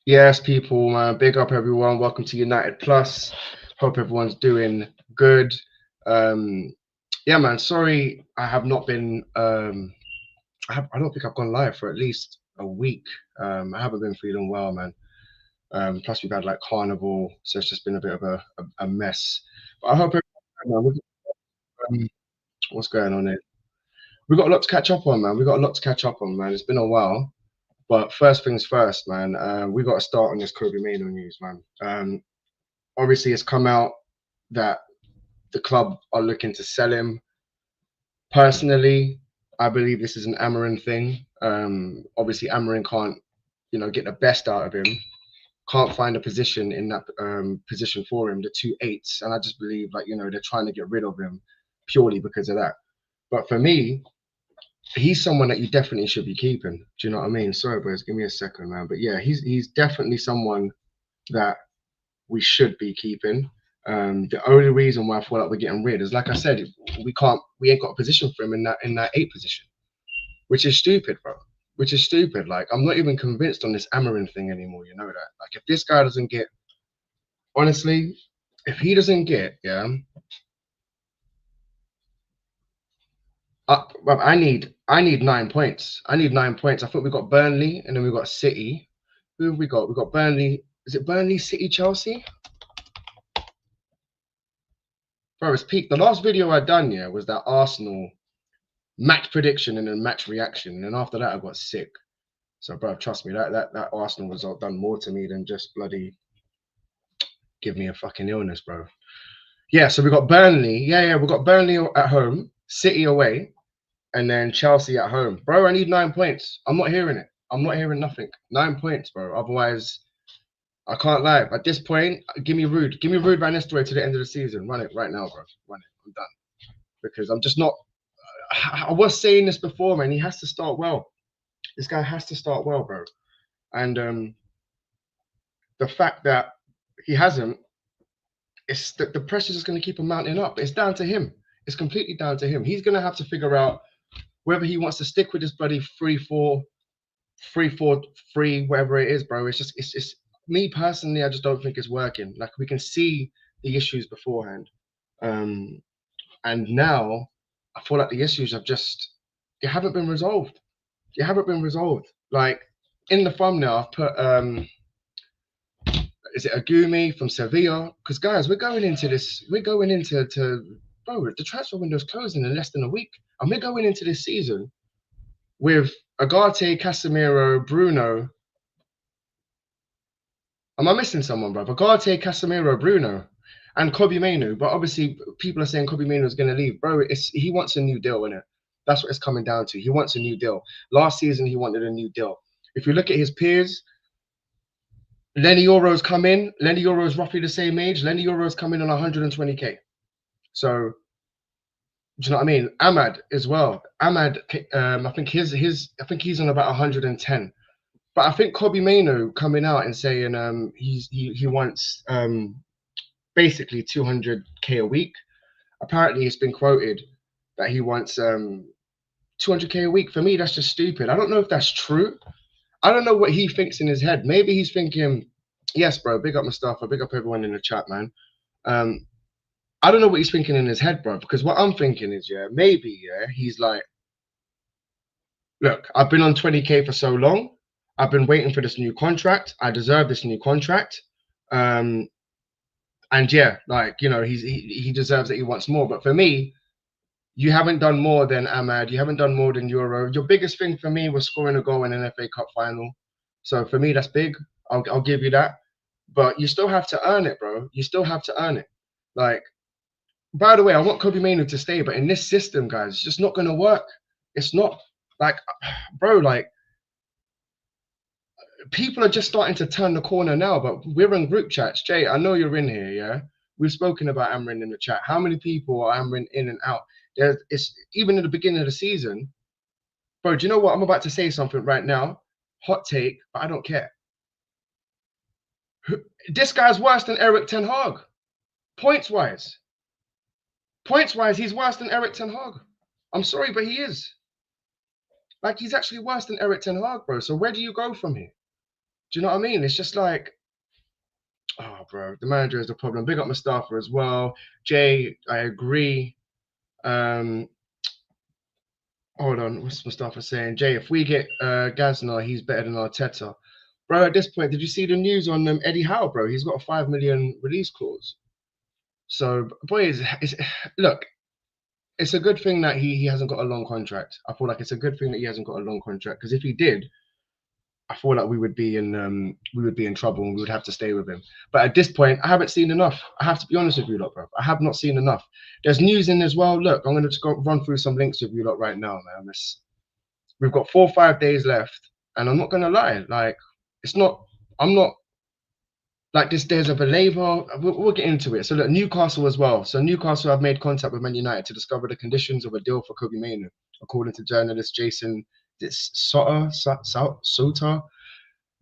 Yes, people, man. Big up, everyone. Welcome to United Plus. Hope everyone's doing good. Um, yeah, man. Sorry, I have not been. I don't think I've gone live for at least a week. I haven't been feeling well, man. Plus, we've had like carnival, so it's just been a bit of a mess. But I hope everyone, what's going on here? We got a lot to catch up on, man. We got a lot to catch up on, man. It's been a while. But first things first, man. We got to start on this Kobe Maino news, man. Obviously, it's come out that the club are looking to sell him. Personally, I believe this is an Amarin thing. Obviously, Amarin can't, get the best out of him. Can't find a position in that position for him, the two eights, and I just believe, like, they're trying to get rid of him purely because of that. But for me, he's someone that you definitely should be keeping. Do you know what I mean? Sorry, boys, give me a second, man. But yeah, he's definitely someone that we should be keeping. The only reason why I feel like we're getting rid is, like I said, we ain't got a position for him in that eight position, which is stupid, bro. Which is stupid. Like, I'm not even convinced on this Amarin thing anymore. You know that. Like, if this guy doesn't get, honestly, if he doesn't get, yeah, I need 9 points. I need 9 points. I think we got Burnley and then we got City. Who have we got? We got Burnley. Is it Burnley, City, Chelsea? Bro, it's peak. The last video I done, yeah, was that Arsenal match prediction and then match reaction. And then after that, I got sick. So, bro, trust me, that Arsenal result done more to me than just bloody give me a fucking illness, bro. Yeah, so we got Burnley. Yeah, we got Burnley at home, City away, and then Chelsea at home. Bro, I need 9 points. I'm not hearing it. I'm not hearing nothing. 9 points, bro. Otherwise, I can't lie. At this point, give me Rude. Give me Rude Van Nistelrooy to the end of the season. Run it right now, bro. Run it. I'm done. Because I'm just not. I was saying this before, man. He has to start well. This guy has to start well, bro. And the fact that he hasn't, it's the pressure's just going to keep him mounting up. It's down to him. It's completely down to him. He's going to have to figure out whether he wants to stick with this bloody 3-4, 3-4-3, whatever it is, bro. It's me personally. I just don't think it's working. Like, we can see the issues beforehand, and now I feel like the issues have just they haven't been resolved. They haven't been resolved. Like, in the thumbnail, I've put is it Agumi from Sevilla? Because, guys, we're going into this. We're going into bro. The transfer window's closing in less than a week, and we're going into this season with Agate, Casemiro, Bruno. Am I missing someone, bro? Agate, Casemiro, Bruno, and Kobe Mainoo. But obviously, people are saying Kobe Mainoo is going to leave, bro. He wants a new deal, innit? That's what it's coming down to. He wants a new deal. Last season, he wanted a new deal. If you look at his peers, Lenny Yoro's come in. Lenny Yoro's roughly the same age. Lenny Yoro's coming on 120k. So, do you know what I mean? Ahmad as well. Ahmad, I think I think he's on about 110. But I think Kobe Mainoo coming out and saying he wants basically 200k a week. Apparently, it's been quoted that he wants 200k a week. For me, that's just stupid. I don't know if that's true. I don't know what he thinks in his head. Maybe he's thinking, yes, bro, big up Mustafa, big up everyone in the chat, man. I don't know what he's thinking in his head, bro, because what I'm thinking is, yeah, maybe, yeah, he's like, look, I've been on 20k for so long. I've been waiting for this new contract. I deserve this new contract. And yeah, like, he deserves it. He wants more. But for me, you haven't done more than Ahmad. You haven't done more than Euro. Your biggest thing for me was scoring a goal in an FA Cup final. So for me, that's big. I'll give you that. But you still have to earn it, bro. You still have to earn it. Like, by the way, I want Kobe Mainoo to stay, but in this system, guys, it's just not going to work. It's not like, bro, like, people are just starting to turn the corner now, but we're in group chats. Jay, I know you're in here, yeah? We've spoken about Amarin in the chat. How many people are Amarin in and out? It's even in the beginning of the season. Bro, do you know what? I'm about to say something right now. Hot take, but I don't care. This guy's worse than Eric Ten Hag. Points-wise. Points-wise, he's worse than Eric Ten Hag. I'm sorry, but he is. Like, he's actually worse than Eric Ten Hag, bro. So where do you go from here? Do you know what I mean? It's just like, oh, bro, the manager is the problem. Big up Mustafa as well. Jay, I agree. Um, Hold on, what's Mustafa saying? Jay, if we get Gazna, he's better than Arteta. Bro, at this point, did you see the news on Eddie Howe, bro? He's got a 5 million release clause. So, boy, look, it's a good thing that he hasn't got a long contract. I feel like it's a good thing that he hasn't got a long contract, because if he did, I feel like we would be in trouble and we would have to stay with him. But at this point, I haven't seen enough. I have to be honest with you lot, bro. I have not seen enough. There's news in as well. Look, I'm gonna just go run through some links with you lot right now, man. We've got 4 or 5 days left, and I'm not gonna lie, like it's not. I'm not like this. There's a believer. We'll get into it. So look, Newcastle as well. So Newcastle have made contact with Man United to discover the conditions of a deal for Kobe Mainoo, according to journalist Jason Sota.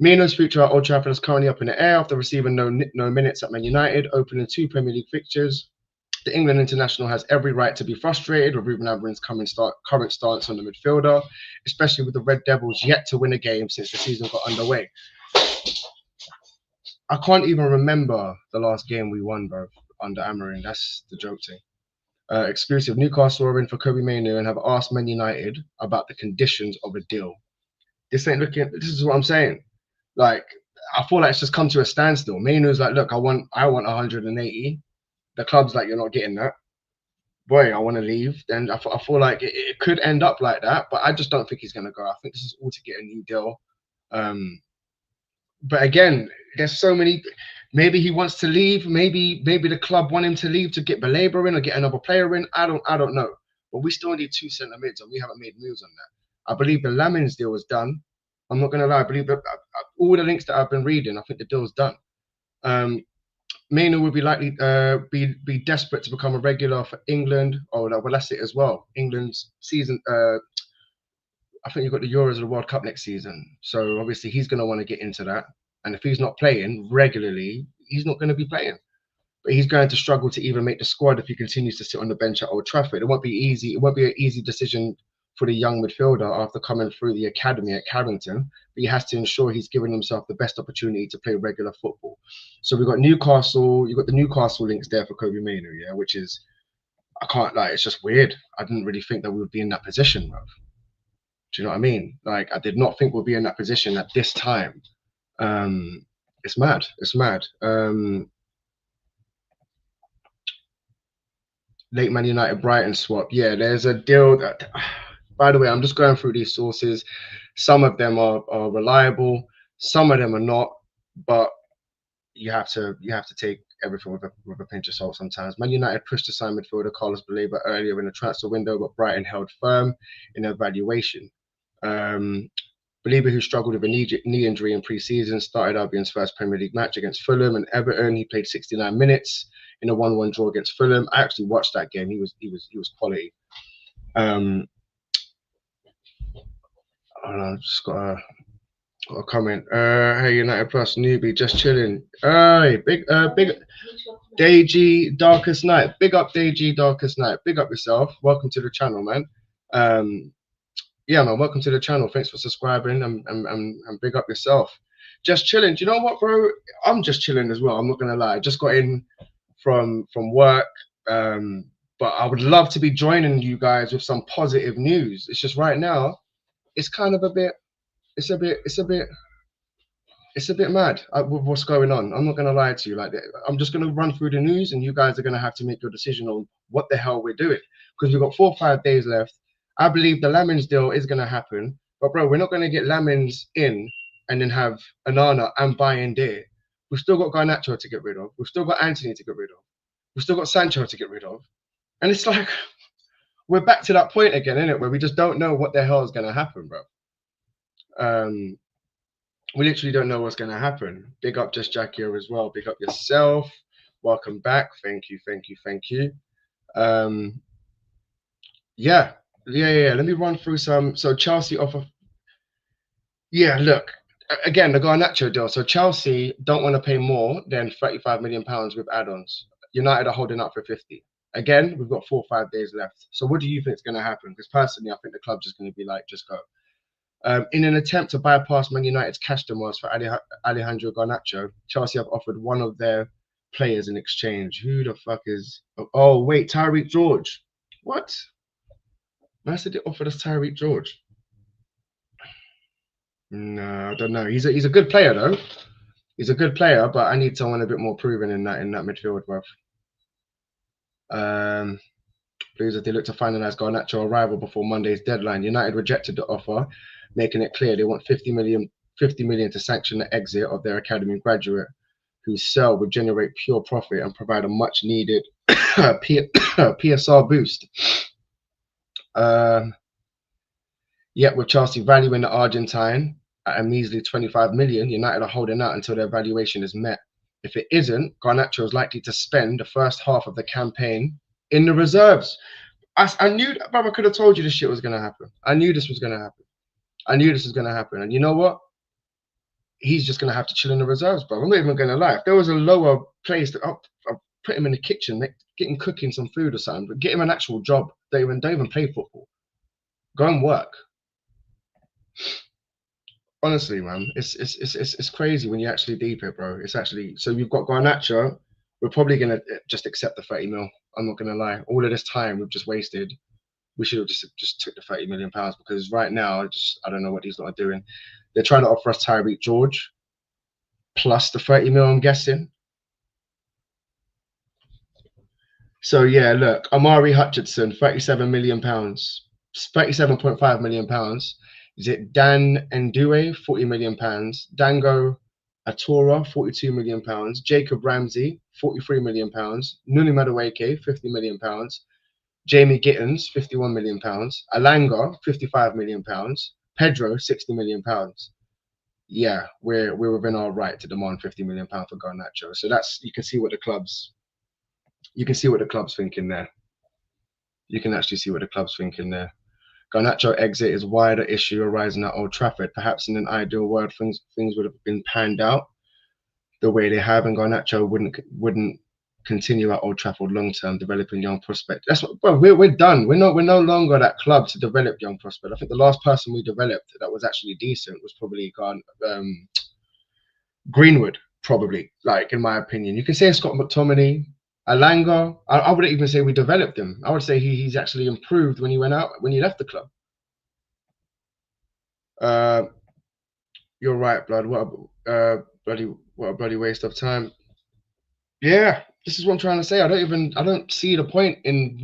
Maino's future at Old Trafford is currently up in the air after receiving no minutes at Man United, opening 2 Premier League fixtures. The England international has every right to be frustrated with Ruben Amorim's current stance on the midfielder, especially with the Red Devils yet to win a game since the season got underway. I can't even remember the last game we won, bro, under Amorim. That's the joke thing. Exclusive: Newcastle are in for Kobe Mainoo and have asked Man United about the conditions of a deal. This is what I'm saying. Like, I feel like it's just come to a standstill. Mainoo's like, look, I want 180. The club's like, you're not getting that. Boy, I want to leave. Then I feel like it could end up like that, but I just don't think he's going to go. I think this is all to get a new deal. But again, there's so many. Maybe he wants to leave. Maybe the club want him to leave to get Belabor in or get another player in. I don't know. But we still need 2 centre mids, and we haven't made moves on that. I believe the Lammens deal was done. I'm not going to lie. I believe that all the links that I've been reading, I think the deal's done. Maino would be likely be desperate to become a regular for England. Oh, well, that's it as well. England's season. I think you've got the Euros and the World Cup next season. So obviously he's going to want to get into that. And if he's not playing regularly, he's not going to be playing. But he's going to struggle to even make the squad if he continues to sit on the bench at Old Trafford. It won't be easy. It won't be an easy decision for the young midfielder after coming through the academy at Carrington. But he has to ensure he's giving himself the best opportunity to play regular football. So we've got Newcastle. You've got the Newcastle links there for Kobe Mainoo, yeah, which is, I can't lie, it's just weird. I didn't really think that we would be in that position, bro. Do you know what I mean? Like, I did not think we'd be in that position at this time. It's mad. It's mad. Late Man United Brighton swap. Yeah, there's a deal that. By the way, I'm just going through these sources. Some of them are reliable. Some of them are not. But you have to take everything with a pinch of salt sometimes. Man United pushed to sign midfielder Carlos Baleba earlier in the transfer window, but Brighton held firm in their valuation. Baleba, who struggled with a knee injury in pre-season, started Albion's first Premier League match against Fulham and Everton. He played 69 minutes in a 1-1 draw against Fulham. I actually watched that game. He was quality. I don't know, just got a comment. Hey, United Plus newbie, just chilling. Hey, big Deji Darkest Night. Big up Deji Darkest Night. Big up yourself. Welcome to the channel, man. Yeah, man, welcome to the channel. Thanks for subscribing and big up yourself. Just chilling. Do you know what, bro? I'm just chilling as well. I'm not gonna lie. I just got in from work. But I would love to be joining you guys with some positive news. It's just right now, it's kind of a bit mad with what's going on. I'm not gonna lie to you. Like, I'm just gonna run through the news, and you guys are gonna have to make your decision on what the hell we're doing, because we've got 4 or 5 days left. I believe the Lammens deal is gonna happen, but bro, we're not gonna get Lammens in and then have Anana and Bayern there. We've still got Garnacho to get rid of. We've still got Anthony to get rid of. We've still got Sancho to get rid of, and it's like we're back to that point again, isn't it? Where we just don't know what the hell is gonna happen, bro. We literally don't know what's going to happen. Big up Just Jack here as well. Big up yourself. Welcome back. Thank you. Yeah. Let me run through some. So Chelsea offer. Yeah, look. Again, the Garnacho deal. So Chelsea don't want to pay more than £35 million with add-ons. United are holding up for 50. Again, we've got 4 or 5 days left. So what do you think is going to happen? Because personally, I think the club's just going to be like, just go. In an attempt to bypass Man United's cash demands for Alejandro Garnacho, Chelsea have offered one of their players in exchange. Who the fuck is? Oh wait, Tyreek George. What? I said they offered us Tyreek George. No, I don't know. He's a good player though. He's a good player, but I need someone a bit more proven in that midfield, bro. Blues that they look to finalise Garnacho arrival before Monday's deadline. United rejected the offer, making it clear they want 50 million to sanction the exit of their academy graduate, whose sale would generate pure profit and provide a much needed PSR boost. Yet with Chelsea valuing the Argentine at a measly 25 million, United are holding out until their valuation is met. If it isn't, Garnacho is likely to spend the first half of the campaign in the reserves. I knew that, I could have told you this shit was going to happen. I knew this was going to happen. And you know what? He's just going to have to chill in the reserves, bro. I'm not even going to lie. If there was a lower place, I'll put him in the kitchen, get him cooking some food or something, but get him an actual job. Don't even play football. Go and work. Honestly, man, it's crazy when you actually deep it, bro. It's actually, so you've got Garnacho. We're probably gonna just accept the 30 mil. I'm not gonna lie. All of this time we've just wasted. We should have just took the 30 million pounds, because right now I don't know what these lot are doing. They're trying to offer us Tyreek George plus the 30 mil, I'm guessing. So yeah, look, Amari Hutchinson, 37 million pounds, 37.5 million pounds. Is it Dan Ndue, 40 million pounds? Dango Atora, 42 million pounds. Jacob Ramsey, 43 million pounds. Nuni Madueke, 50 million pounds. Jamie Gittins, 51 million pounds. Alanga, 55 million pounds. Pedro, 60 million pounds. Yeah, we're within our right to demand 50 million pounds for Garnacho. So that's, you can see what the club's thinking there. You can actually see what the club's thinking there. Garnacho exit is wider issue arising at Old Trafford. Perhaps in an ideal world, things would have been panned out the way they have, and Garnacho wouldn't continue at Old Trafford long term, developing young prospects. That's what, bro. We're done. We're no longer that club to develop young prospects. I think the last person we developed that was actually decent was probably Greenwood, probably. Like, in my opinion, you can say Scott McTominay. Alanga, I wouldn't even say we developed him. I would say he's actually improved when he left the club. You're right, blood. What a bloody waste of time. Yeah, this is what I'm trying to say. I don't see the point in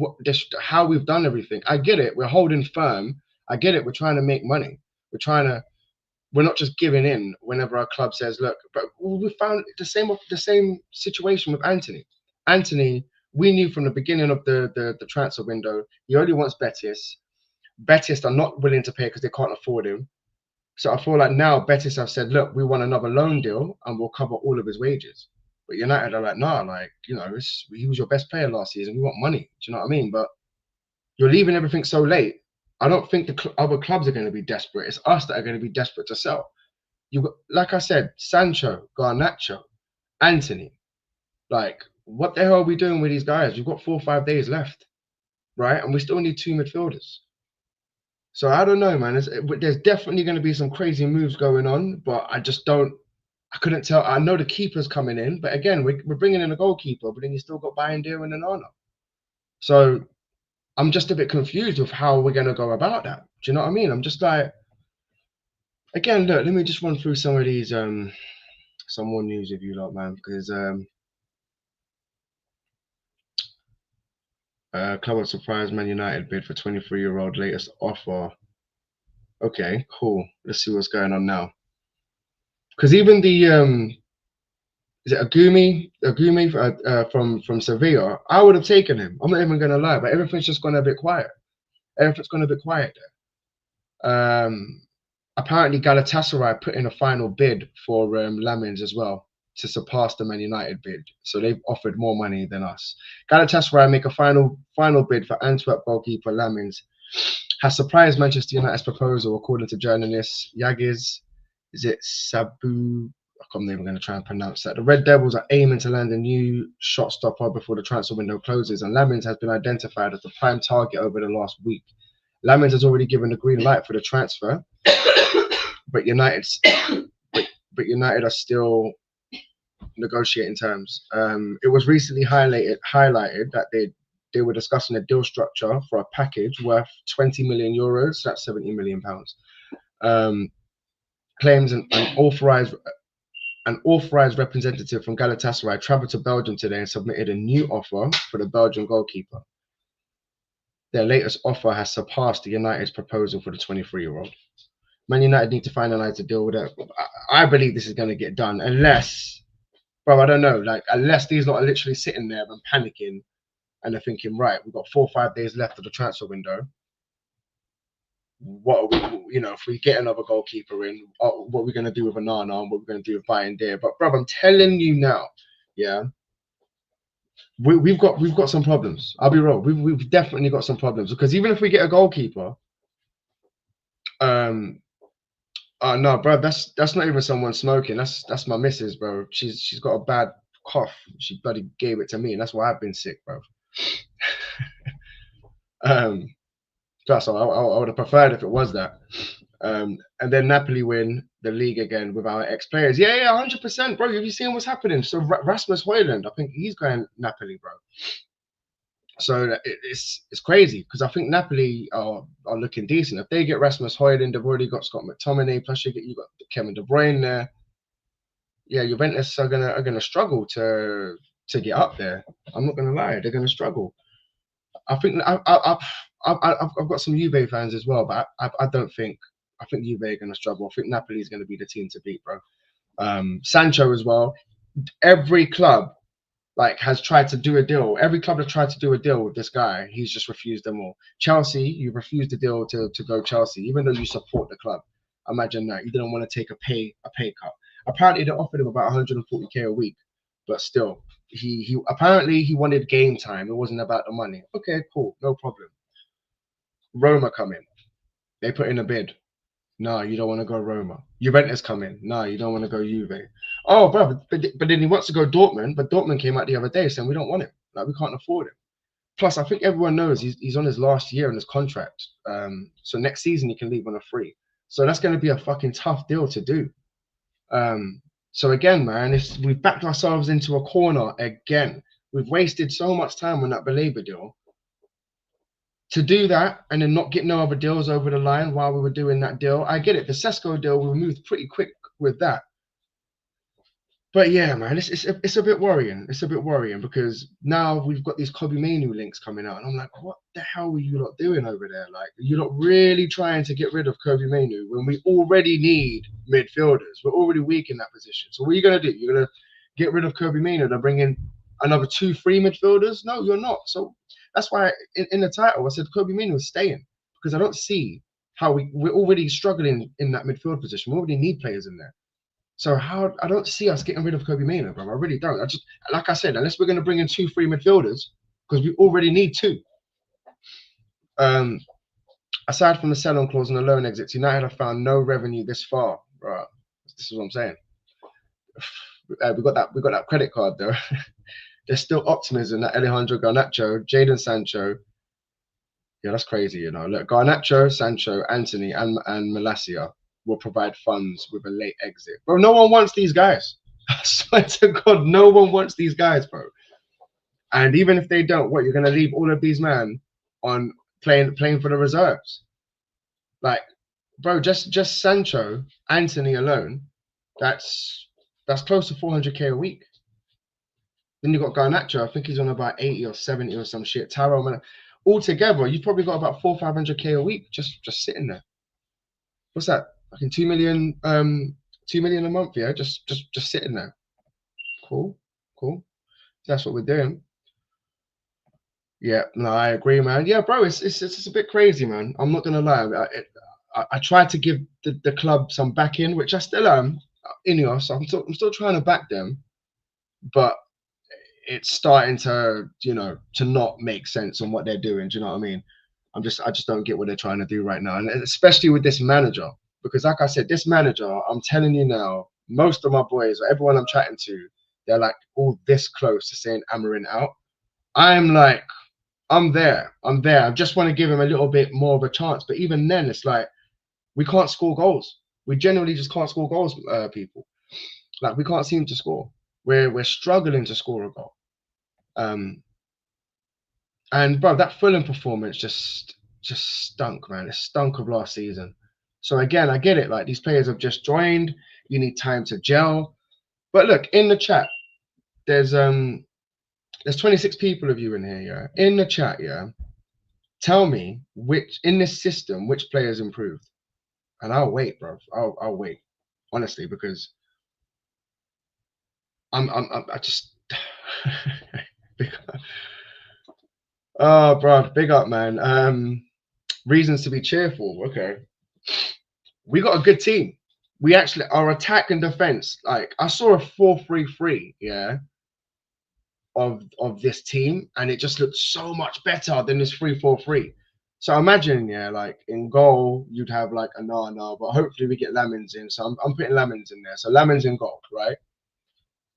how we've done everything. I get it. We're holding firm. I get it. We're trying to make money. We're not just giving in whenever our club says, look, but we found the same situation with Anthony. Anthony, we knew from the beginning of the transfer window, he only wants Betis. Betis are not willing to pay because they can't afford him. So I feel like now Betis have said, look, we want another loan deal and we'll cover all of his wages. But United are like, nah, like, you know, he was your best player last season. We want money. Do you know what I mean? But you're leaving everything so late. I don't think the other clubs are going to be desperate. It's us that are going to be desperate to sell. You got, like I said, Sancho, Garnacho, Anthony. Like, what the hell are we doing with these guys? We've got 4 or 5 days left, right? And we still need 2 midfielders. So I don't know, man. There's definitely going to be some crazy moves going on, but I couldn't tell. I know the keeper's coming in, but again, we're bringing in a goalkeeper, but then you still got Bayindir and Onana. So I'm just a bit confused with how we're going to go about that. Do you know what I mean? I'm just like, again, look, let me just run through some of these, some more news with you lot, man, because club of surprise Man United bid for 23-year-old latest offer. Okay, cool. Let's see what's going on now. Because even the is it Agumi from Sevilla? I would have taken him. I'm not even gonna lie, but everything's just gone a bit quiet. Everything's gone a bit quiet there. Apparently Galatasaray put in a final bid for Lammens as well to surpass the Man United bid. So they've offered more money than us. Galatasaray make a final bid for Antwerp goalkeeper Lammens. Has surprised Manchester United's proposal, according to journalist Yagiz. Is it Sabu? I'm not even going to try and pronounce that. The Red Devils are aiming to land a new shot stopper before the transfer window closes, and Lammens has been identified as the prime target over the last week. Lammens has already given the green light for the transfer, but United's but United are still negotiating terms. It was recently highlighted that they were discussing a deal structure for a package worth 20 million euros. That's 70 million pounds. Claims an authorized representative from Galatasaray traveled to Belgium today and submitted a new offer for the Belgian goalkeeper. Their latest offer has surpassed the United's proposal for the 23-year-old. Man United need to finalize the deal with it. I believe this is going to get done unless, bro, I don't know, like unless these lot are literally sitting there and panicking and they're thinking, right, we've got 4 or 5 days left of the transfer window. What are we, if we get another goalkeeper in, what are we going to do with Onana and what we're going to do with buying there? But bro, I'm telling you now, yeah, we've got some problems. I'll be real, we've definitely got some problems because even if we get a goalkeeper, no, bro, that's not even someone smoking. That's my missus, bro. She's got a bad cough. She bloody gave it to me, and that's why I've been sick, bro. So I would have preferred if it was that. And then Napoli win the league again with our ex-players. Yeah, 100%, bro. Have you seen what's happening? So Rasmus Højlund, I think he's going Napoli, bro. So it's crazy because I think Napoli are looking decent. If they get Rasmus Højlund, they've already got Scott McTominay. Plus, you got Kevin De Bruyne there. Yeah, Juventus are gonna struggle to get up there. I'm not gonna lie, they're gonna struggle. I think I've got some Juve fans as well, but I think Juve are gonna struggle. I think Napoli is gonna be the team to beat, bro. Sancho as well. Every club has tried to do a deal. Every club has tried to do a deal with this guy. He's just refused them all. Chelsea, you refused the deal to go Chelsea, even though you support the club. Imagine that. You didn't want to take a pay cut. Apparently they offered him about 140k a week, but still, he apparently he wanted game time. It wasn't about the money. Okay, cool, no problem. Roma come in. They put in a bid. No, you don't want to go Roma. Juventus come in. No, you don't want to go Juve. Oh, bro, but then he wants to go Dortmund. But Dortmund came out the other day saying we don't want him. We can't afford him. Plus, I think everyone knows he's on his last year in his contract. So next season he can leave on a free. So that's going to be a fucking tough deal to do. So again, man, we've backed ourselves into a corner again. We've wasted so much time on that Baleba deal. To do that and then not get no other deals over the line while we were doing that deal, I get it. The Sesko deal, we moved pretty quick with that. But yeah, man, it's a bit worrying. It's a bit worrying because now we've got these Kobe Mainoo links coming out, and I'm like, what the hell were you lot doing over there? You're not really trying to get rid of Kobe Mainoo when we already need midfielders. We're already weak in that position. So what are you gonna do? You're gonna get rid of Kobe Mainoo and bring in another 2 free midfielders? No, you're not. So that's why in the title I said Kobe Mainoo is staying because I don't see how we're already struggling in that midfield position. We already need players in there. So I don't see us getting rid of Kobe Mainoo, bro. I really don't. Like I said, unless we're going to bring in 2 free midfielders because we already need 2. Aside from the sell-on clause and the loan exits, United have found no revenue this far, bro. This is what I'm saying. We got that credit card though. There's still optimism that Alejandro Garnacho, Jadon Sancho. Yeah, that's crazy, Look, Garnacho, Sancho, Anthony, and Malacia will provide funds with a late exit. Bro, no one wants these guys. I swear to God, no one wants these guys, bro. And even if they don't, what, you're going to leave all of these men on playing for the reserves? Bro, just Sancho, Anthony alone, that's close to 400k a week. Then you got Garnacho, I think he's on about 80 or 70 or some shit. Taro, altogether, you've probably got about 400 or 500k a week just sitting there. What's that? Fucking 2 million, 2 million a month, yeah, just sitting there. Cool. That's what we're doing. Yeah, no, I agree, man. Yeah, bro, it's a bit crazy, man. I'm not gonna lie. I tried to give the club some backing, which I still am. So I'm still trying to back them, but it's starting to to not make sense on what they're doing. Do you know what I mean? I just don't get what they're trying to do right now, and especially with this manager. Because like I said, this manager, I'm telling you now, most of my boys, or everyone I'm chatting to, they're all this close to saying Amarin out. I'm like, I'm there. I'm there. I just want to give him a little bit more of a chance. But even then, it's like we can't score goals. We generally just can't score goals, people. Like we can't seem to score. We're struggling to score a goal. Um, and bro, that Fulham performance just stunk, man. It stunk of last season. So again, I get it. Like these players have just joined. You need time to gel. But look, in the chat, there's 26 people of you in here, yeah. In the chat, yeah. Tell me which in this system which players improved, and I'll wait, bro. I'll wait, honestly, because I just. Oh, bro, big up, man. Reasons to be cheerful. Okay, we got a good team. We actually our attack and defense. Like I saw a 4-3-3, yeah, of this team, and it just looked so much better than this 3-4-3. So imagine, yeah, like in goal, you'd have like a Nana, but hopefully we get Lammens in. So I'm putting Lammens in there. So Lammens in goal, right?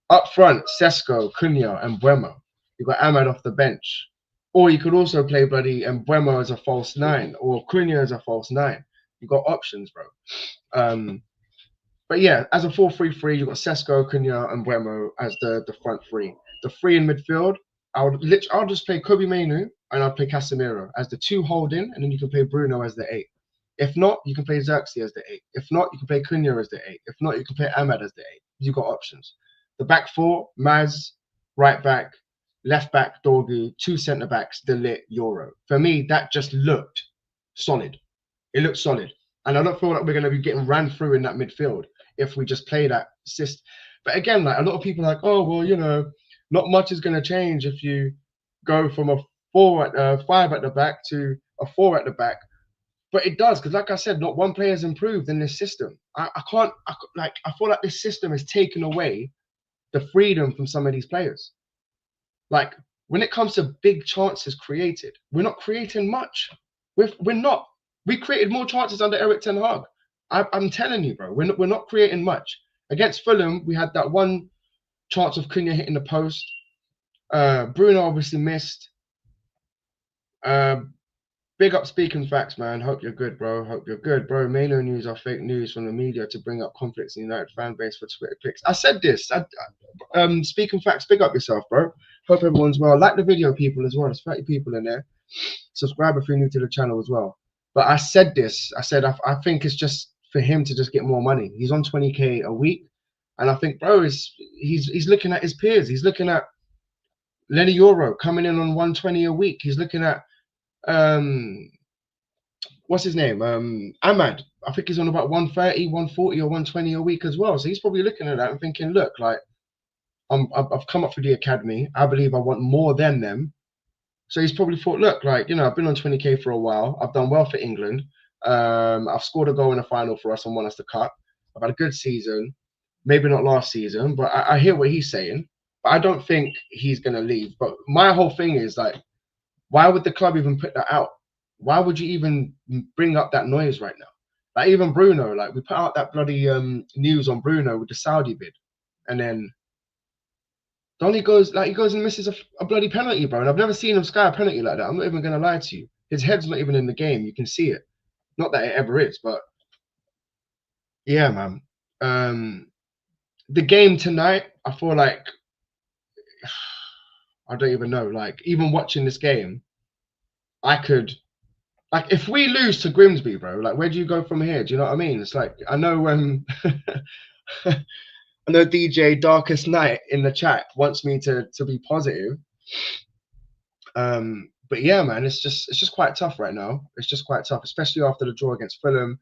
Up front, Sesko, Cunha, and Buemo. You got Ahmad off the bench. Or you could also play bloody Buemo as a false nine or Cunha as a false nine. You got options, bro. Um, but yeah, as a 4-3-3, you've got Sesko, Cunha, and Buemo as the front three. The three in midfield, I'll just play Kobe Mainu and I'll play Casemiro as the two holding, and then you can play Bruno as the eight. If not, you can play Xerxes as the eight. If not, you can play Cunha as the eight. If not, you can play Ahmad as the eight. You've got options. The back four, Maz, right back, left back, Dorgu, two centre backs, Delit, Euro. For me, that just looked solid. It looked solid. And I don't feel like we're going to be getting ran through in that midfield if we just play that system. But again, like a lot of people are like, oh, well, not much is going to change if you go from a five at the back to a four at the back. But it does, because like I said, not one player has improved in this system. I feel like this system has taken away the freedom from some of these players. Like when it comes to big chances created, we're not creating much. We're not. We created more chances under Eric Ten Hag. I'm telling you, bro. We're not creating much. Against Fulham, we had that one chance of Cunha hitting the post. Bruno obviously missed. Big up Speaking Facts, man. Hope you're good, bro. Hope you're good, bro. Maino news are fake news from the media to bring up conflicts in the United fan base for Twitter clicks. I said this. Speaking Facts, big up yourself, bro. Hope everyone's well. Like the video, people, as well. There's 30 people in there. Subscribe if you're new to the channel as well. But I said this. I said I think it's just for him to just get more money. He's on 20k a week, and I think, bro, he's looking at his peers. He's looking at Lenny Euro coming in on 120 a week. He's looking at what's his name? Ahmad. I think he's on about 130, 140, or 120 a week as well. So he's probably looking at that and thinking, look, like I've come up through the academy. I believe I want more than them. So he's probably thought, look, like, I've been on 20k for a while. I've done well for England. I've scored a goal in the final for us and won us the cup. I've had a good season. Maybe not last season, but I hear what he's saying. But I don't think he's going to leave. But my whole thing is like, why would the club even put that out? Why would you even bring up that noise right now? Like even Bruno, like we put out that bloody news on Bruno with the Saudi bid, and then he goes and misses a bloody penalty, bro. And I've never seen him sky a penalty like that. I'm not even gonna lie to you. His head's not even in the game. You can see it. Not that it ever is, but yeah, man. The game tonight, I feel like I don't even know. Like even watching this game, I could. Like if we lose to Grimsby, bro, like where do you go from here? Do you know what I mean? It's like I know I know DJ Darkest Night in the chat wants me to be positive. But yeah, man, it's just quite tough right now. It's just quite tough, especially after the draw against Fulham,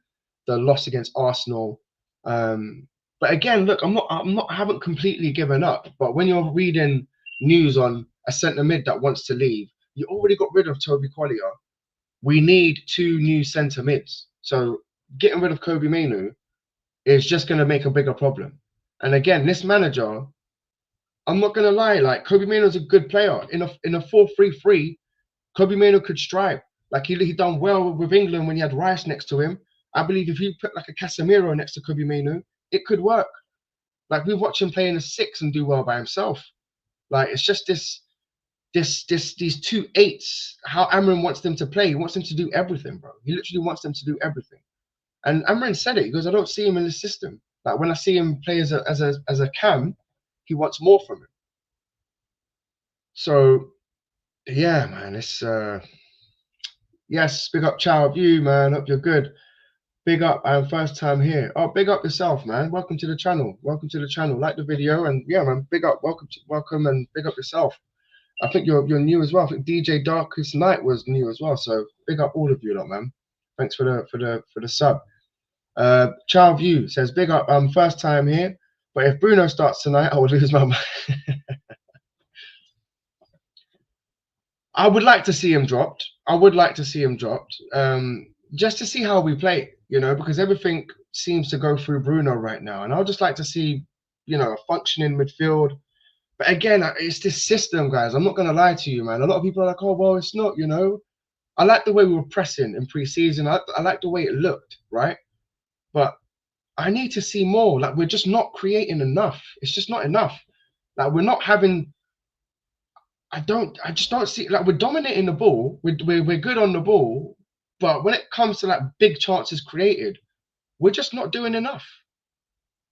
the loss against Arsenal. But again, look, I haven't completely given up. But when you're reading news on a centre mid that wants to leave, you already got rid of Toby Collier. We need two new centre mids. So getting rid of Kobe Mainoo is just going to make a bigger problem. And again, this manager, I'm not going to lie, like Kobe Mainoo is a good player. In a 4-3-3, Kobe Mainoo could strive. Like he done well with England when he had Rice next to him. I believe if you put like a Casemiro next to Kobe Mainoo, it could work. Like we've watched him play in a 6 and do well by himself. Like it's just this these two eights, how Amarin wants them to play. He wants them to do everything, bro. He literally wants them to do everything. And Amarin said it. He goes, I don't see him in the system. Like when I see him play as a cam, he wants more from him. So yeah, man, it's yes, big up Child you, man. Hope you're good. Big up, I'm first time here. Oh, big up yourself, man. Welcome to the channel. Welcome to the channel. Like the video and yeah, man, big up, welcome and big up yourself. I think you're new as well. I think DJ Darkest Night was new as well. So big up all of you lot, man. Thanks for the sub. Child View says big up. First time here, but if Bruno starts tonight, I would lose my mind. I would like to see him dropped. I would like to see him dropped. Just to see how we play, you know, because everything seems to go through Bruno right now, and I would just like to see, you know, a functioning midfield. But again, it's this system, guys. I'm not gonna lie to you, man. A lot of people are like, "Oh, well, it's not." You know, I like the way we were pressing in pre-season. I like the way it looked, right? But I need to see more. Like we're just not creating enough. It's just not enough. Like we're not having. I just don't see. Like we're dominating the ball. We're good on the ball, but when it comes to like big chances created, we're just not doing enough.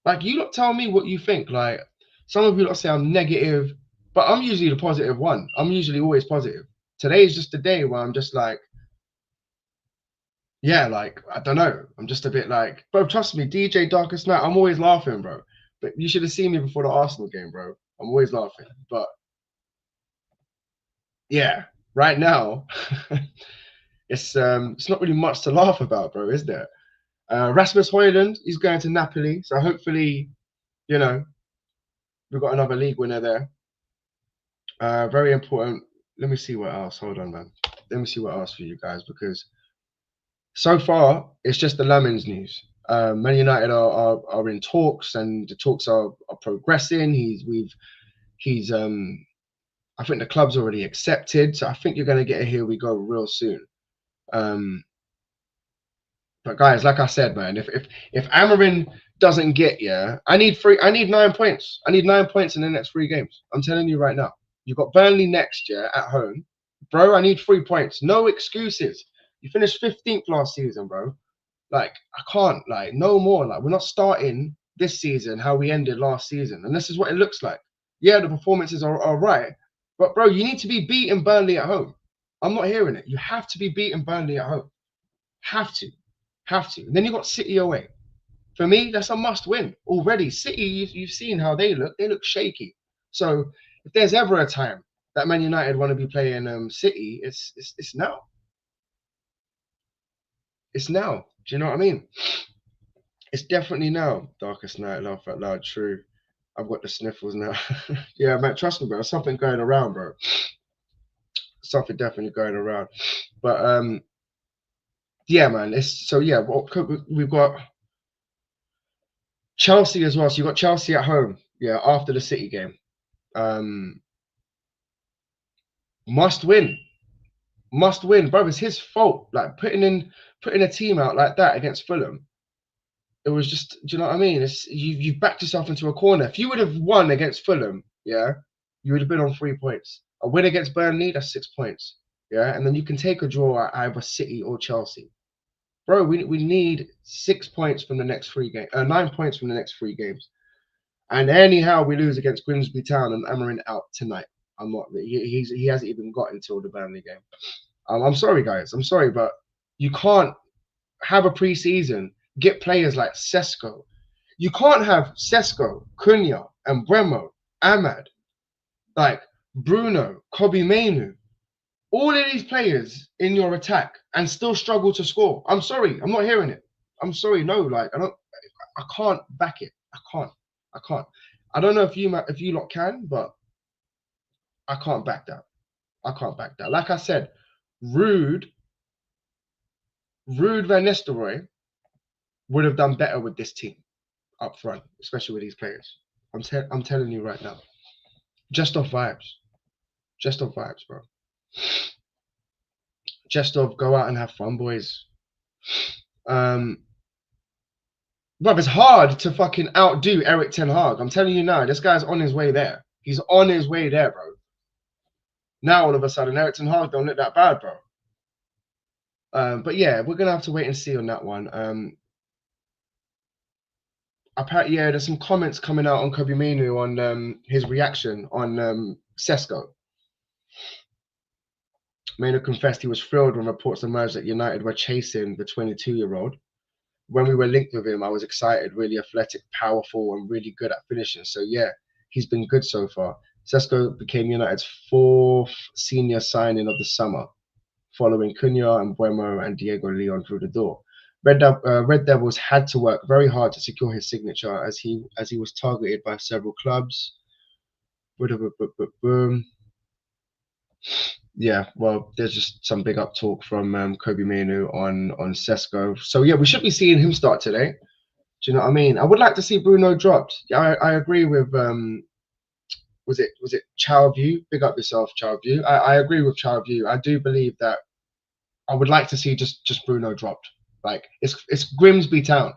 Like you lot tell me what you think. Like some of you lot say I'm negative, but I'm usually the positive one. I'm usually always positive. Today is just the day where I'm just like, yeah, like I don't know. I'm just a bit like, bro. Trust me, DJ Darkest Night. I'm always laughing, bro. But you should have seen me before the Arsenal game, bro. I'm always laughing. But yeah, right now, it's not really much to laugh about, bro, is there? Rasmus Højlund, he's going to Napoli, so hopefully, you know, we've got another league winner there. Very important. Let me see what else. Hold on, man. Let me see what else for you guys, because so far it's just the Lammens news. Man United are in talks, and the talks are progressing. He's I think the club's already accepted, so I think you're going to get a here we go real soon. But guys, like I said, man, if Amarin doesn't get I need 9 points. I need 9 points in the next 3 games. I'm telling you right now. You've got Burnley next year at home. Bro, I need 3 points. No excuses. You finished 15th last season, bro. Like, I can't, like, no more. Like, we're not starting this season how we ended last season. And this is what it looks like. Yeah, the performances are right. But, bro, you need to be beating Burnley at home. I'm not hearing it. You have to be beating Burnley at home. Have to. And then you got City away. For me, that's a must win already. City, you've seen how they look. They look shaky. So if there's ever a time that Man United want to be playing City, it's now. It's now. Do you know what I mean? It's definitely now. Darkest Night, laugh out loud. True. I've got the sniffles now. Yeah, man, trust me, bro. There's something going around, bro. Something definitely going around. But yeah, man. We've got Chelsea as well. So you've got Chelsea at home. Yeah, after the City game. Must win, bro. It's his fault. Like putting a team out like that against Fulham. It was just, do you know what I mean? It's you've backed yourself into a corner. If you would have won against Fulham, yeah, you would have been on 3 points. A win against Burnley, that's 6 points. Yeah, and then you can take a draw at either City or Chelsea. Bro, we need 6 points from the next 3 games, 9 points from the next 3 games. And anyhow, we lose against Grimsby Town and Amarin out tonight. I'm not. He hasn't even got until the Burnley game. I'm sorry, guys. I'm sorry, but you can't have a preseason, get players like Sesko. You can't have Sesko, Cunha, and Bremo, Ahmad, like Bruno, Kobbie Mainoo, all of these players in your attack and still struggle to score. I'm sorry. I'm not hearing it. I'm sorry. No, like I can't back it. I can't. I don't know if you lot can, but I can't back that. Like I said, Ruud Van Nistelrooy would have done better with this team up front, especially with these players. I'm telling you right now. Just off vibes, bro. Just off go out and have fun, boys. But it's hard to fucking outdo Eric Ten Hag. I'm telling you now, this guy's on his way there. He's on his way there, bro. Now all of a sudden, Eric Ten Hag don't look that bad, bro. But yeah, we're gonna have to wait and see on that one. Apparently, yeah, there's some comments coming out on Kobe Mainoo on his reaction on Sesko. Maino confessed he was thrilled when reports emerged that United were chasing the 22-year-old. When we were linked with him, I was excited, really athletic, powerful, and really good at finishing. So yeah, he's been good so far. Sesko became United's 4th senior signing of the summer, following Cunha and Buemo and Diego Leon through the door. Red Devils had to work very hard to secure his signature as he was targeted by several clubs. Yeah, well, there's just some big up talk from Kobe Mainoo on Sesko. So yeah, we should be seeing him start today. Do you know what I mean? I would like to see Bruno dropped. I agree with was it Chow View? Big up yourself, Chow View. I agree with Chow View. I do believe that I would like to see just Bruno dropped. Like it's Grimsby Town.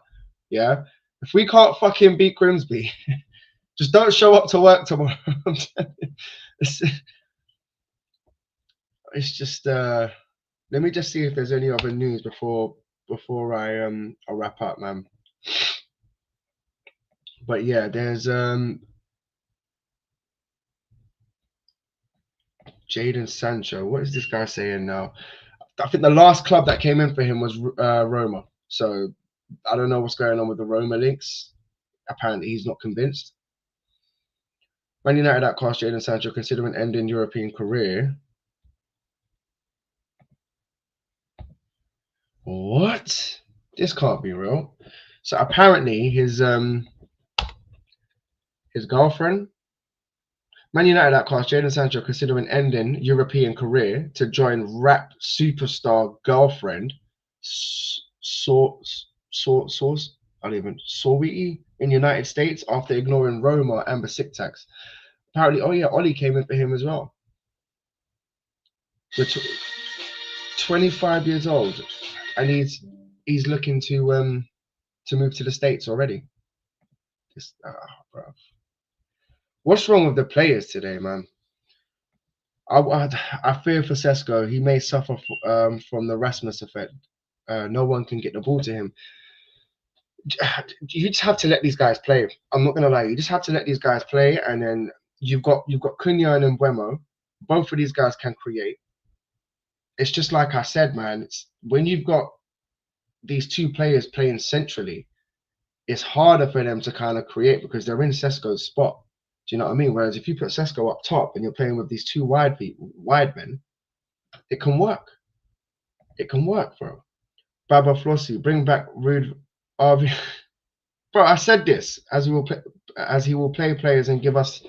Yeah. If we can't fucking beat Grimsby, just don't show up to work tomorrow. It's just let me just see if there's any other news before I wrap up, man. But yeah, there's Jadon Sancho. What is this guy saying now? I think the last club that came in for him was Roma. So I don't know what's going on with the Roma links. Apparently he's not convinced. Man United outcast Jadon Sancho considering ending European career. What? This can't be real. So apparently his girlfriend, Man United outcast Jadon Sancho considering ending European career to join rap superstar girlfriend Sowiti in United States after ignoring Roma and Besiktas. Apparently, oh yeah, Oli came in for him as well. Which 25 years old, and he's looking to move to the States already. Bro. What's wrong with the players today, man? I fear for Sesko. He may suffer from the Rasmus effect. No one can get the ball to him. You just have to let these guys play. I'm not gonna lie. You just have to let these guys play, and then you've got Cunha and Buemo. Both of these guys can create. It's just like I said, man. It's when you've got these two players playing centrally, it's harder for them to kind of create because they're in Sesko's spot. Do you know what I mean? Whereas if you put Sesko up top and you're playing with these two wide men, it can work. It can work, bro. Baba Flossie, bring back Rude RV. Bro, I said this as he will play players and give us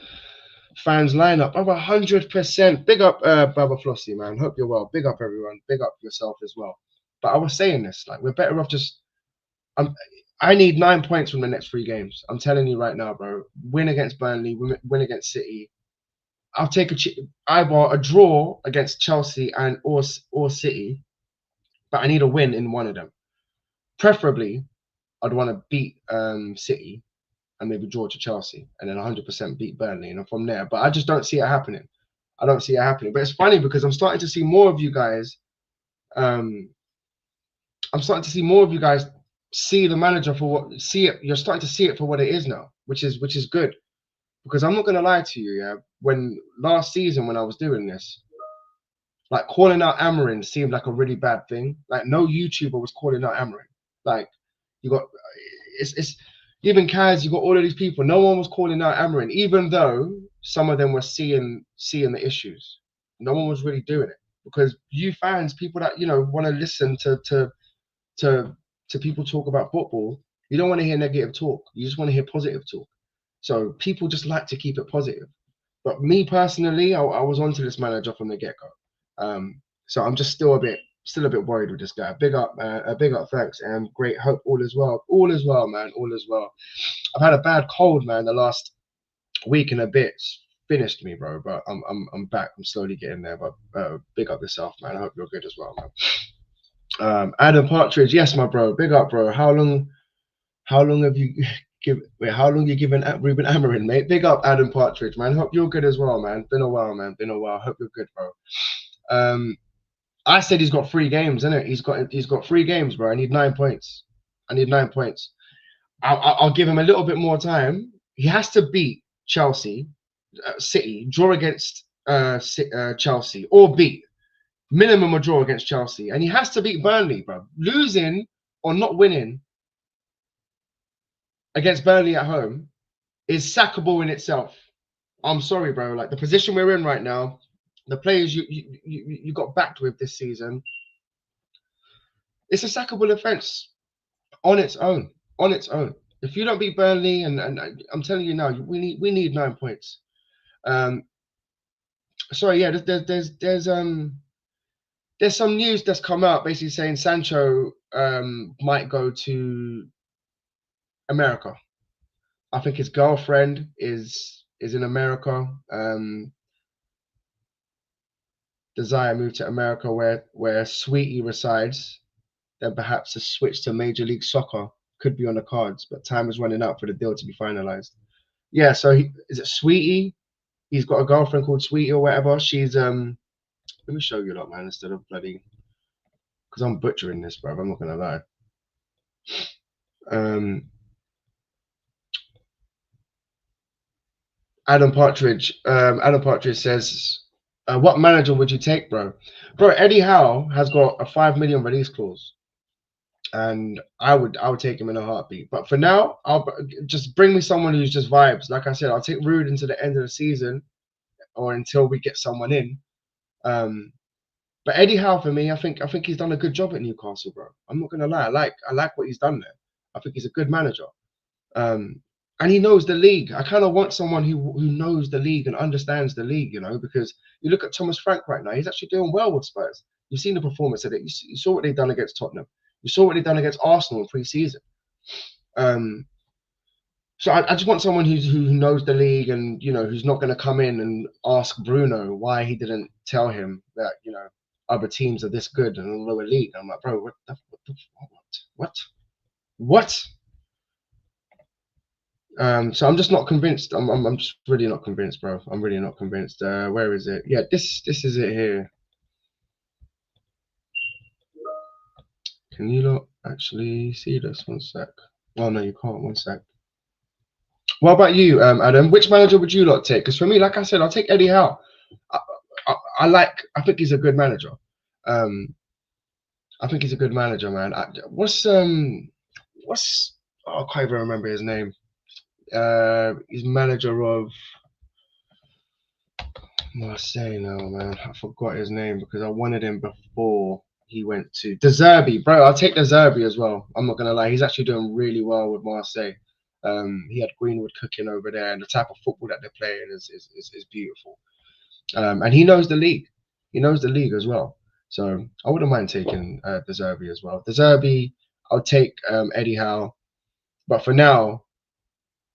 fans lineup of 100%. Big up Baba Flossie, man. Hope you're well. Big up everyone. Big up yourself as well. But I was saying this, like we're better off just. I need 9 points from the next 3 games. I'm telling you right now, bro. Win against Burnley, win against City. I'll take either a draw against Chelsea or City, but I need a win in one of them. Preferably, I'd want to beat City and maybe draw to Chelsea, and then 100% beat Burnley, and from there. But I just don't see it happening. I don't see it happening. But it's funny because I'm starting to see more of you guys. I'm starting to see more of you guys see the manager for you're starting to see it for what it is now, which is good, because I'm not gonna lie to you, yeah, when last season when I was doing this, like calling out Amarin seemed like a really bad thing. Like no YouTuber was calling out Amarin. Like you got it's even Kaz, you got all of these people, no one was calling out Amarin, even though some of them were seeing the issues. No one was really doing it because you fans, people that want to listen to people talk about football, you don't want to hear negative talk. You just want to hear positive talk. So people just like to keep it positive. But me personally, I was onto this manager from the get-go. So I'm just still a bit worried with this guy. Big up, thanks, and great hope. All is well. All is well, man. All is well. I've had a bad cold, man, the last week and a bit. It's finished me, bro. But I'm back. I'm slowly getting there. But big up yourself, man. I hope you're good as well, man. Adam Partridge, yes, my bro. Big up, bro. How long have you Wait, how long you giving Ruben Amorim, mate? Big up Adam Partridge, man. Hope you're good as well, man. Been a while, man. Been a while. Hope you're good, bro. I said he's got 3 games, isn't it? He's got 3 games, bro. I need 9 points. I need 9 points. I'll give him a little bit more time. He has to beat Chelsea, City, draw against Chelsea, or beat minimum a draw against Chelsea, and he has to beat Burnley, bro. Losing or not winning against Burnley at home is sackable in itself. I'm sorry, bro. Like the position we're in right now, the players you got backed with this season, it's a sackable offence on its own. On its own. If you don't beat Burnley, and I'm telling you now, we need 9 points. Sorry, yeah. There's some news that's come out basically saying Sancho might go to America. I think his girlfriend is in America. Desire moved to America where Sweetie resides. Then perhaps a switch to Major League Soccer could be on the cards, but time is running out for the deal to be finalized. Yeah, so is it Sweetie? He's got a girlfriend called Sweetie or whatever. She's let me show you that, man, instead of bloody, because I'm butchering this, bro. I'm not gonna lie. Adam Partridge says, what manager would you take, bro? Bro, Eddie Howe has got a 5 million release clause, and I would take him in a heartbeat. But for now, I'll just bring me someone who's just vibes. Like I said, I'll take Rude into the end of the season, or until we get someone in. But Eddie Howe, for me, I think he's done a good job at Newcastle, bro. I'm not gonna lie. I like what he's done there. I think he's a good manager. And he knows the league. I kind of want someone who knows the league and understands the league, you know, because you look at Thomas Frank right now, he's actually doing well with Spurs. You've seen the performance of it. You saw what they've done against Tottenham. You saw what they've done against Arsenal in pre-season. So I just want someone who knows the league and, you know, who's not going to come in and ask Bruno why he didn't tell him that, you know, other teams are this good in a lower league. I'm like, bro, what? So I'm just not convinced. I'm just really not convinced, bro. I'm really not convinced. Where is it? Yeah, this is it here. Can you not actually see this? One sec. Oh no, you can't. One sec. What about you, Adam? Which manager would you lot take? Because for me, like I said, I'll take Eddie Howe. I think he's a good manager. I think he's a good manager, man. What's oh, I can't even remember his name. He's manager of Marseille now, man. I forgot his name because I wanted him before he went to De Zerbi, bro. I'll take De Zerbi as well. I'm not gonna lie, he's actually doing really well with Marseille. He had Greenwood cooking over there, and the type of football that they're playing is beautiful. And he knows the league. He knows the league as well. So I wouldn't mind taking De Zerbi as well. De Zerbi, I'll take Eddie Howe, but for now,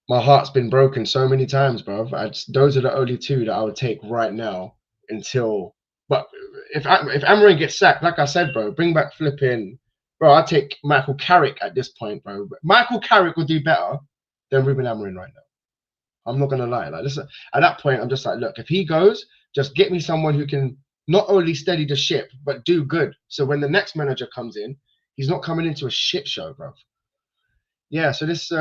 my heart's been broken so many times, bro. Those are the only 2 that I would take right now until. But if Amorim gets sacked, like I said, bro, bring back flipping, bro. I'd take Michael Carrick at this point, bro. Michael Carrick would do better than Ruben Amorim right now. I'm not gonna lie. Like, listen, at that point, I'm just like, look, if he goes, just get me someone who can not only steady the ship but do good. So when the next manager comes in, he's not coming into a shit show, bro. Yeah. So this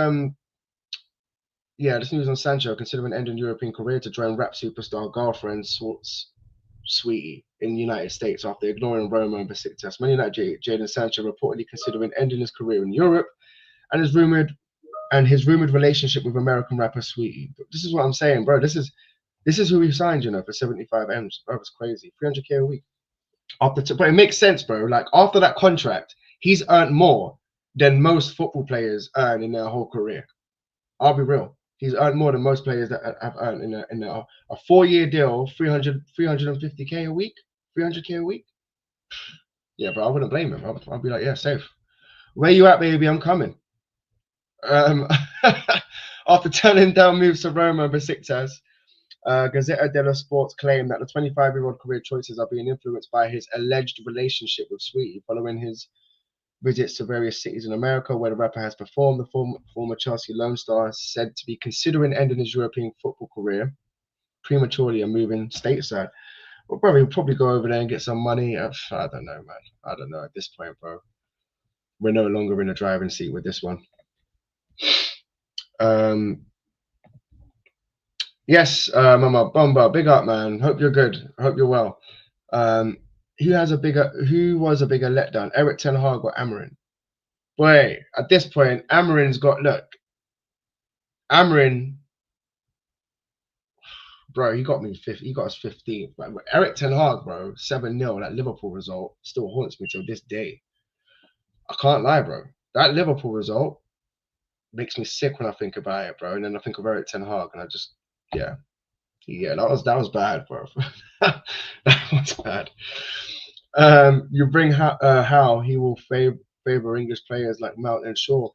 this news on Sancho considering ending European career to join rap superstar girlfriend Sweetie in the United States after ignoring Roma and Besiktas. Man United Jadon Sancho reportedly considering ending his career in Europe, and his rumored relationship with American rapper Sweetie. But this is what I'm saying, bro. This is who he signed, you know, for 75 M's. Bro, it's crazy. 300K a week. But it makes sense, bro. Like after that contract, he's earned more than most football players earn in their whole career. I'll be real. He's earned more than most players that have earned in a 4-year deal, 350K a week, 300K a week. Yeah, but I wouldn't blame him. I'll be like, yeah, safe. Where you at, baby? I'm coming. After turning down moves to Roma and Besiktas, Gazzetta dello Sport claimed that the 25-year-old career choices are being influenced by his alleged relationship with Sweetie following his visits to various cities in America where the rapper has performed. The former Chelsea Lone Star said to be considering ending his European football career prematurely and moving stateside. Well, bro, he'll probably go over there and get some money. I don't know, man. I don't know at this point, bro. We're no longer in the driving seat with this one. Yes, Mama Bomba, big up, man. Hope you're good. Hope you're well. Who was a bigger letdown, Eric Ten Hag or Amarin? Boy, at this point, Amarin's got Amarin, bro, he got me 50. He got us 15th. But Eric Ten Hag, bro, 7-0. That Liverpool result still haunts me till this day. I can't lie, bro. That Liverpool result makes me sick when I think about it, bro. And then I think of Eric Ten Hag, and I just, yeah, that was bad, bro. That was bad. You bring how he will favor English players like Mount and Shaw.